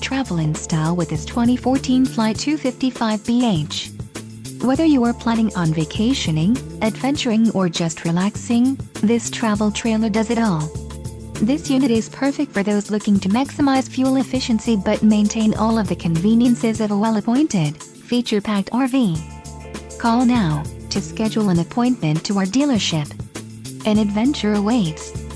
travel in style with this 2014 FLYTE 255BH. Whether you are planning on vacationing, adventuring or just relaxing, this travel trailer does it all. This unit is perfect for those looking to maximize fuel efficiency but maintain all of the conveniences of a well-appointed, feature-packed RV. Call now to schedule an appointment to our dealership. An adventure awaits.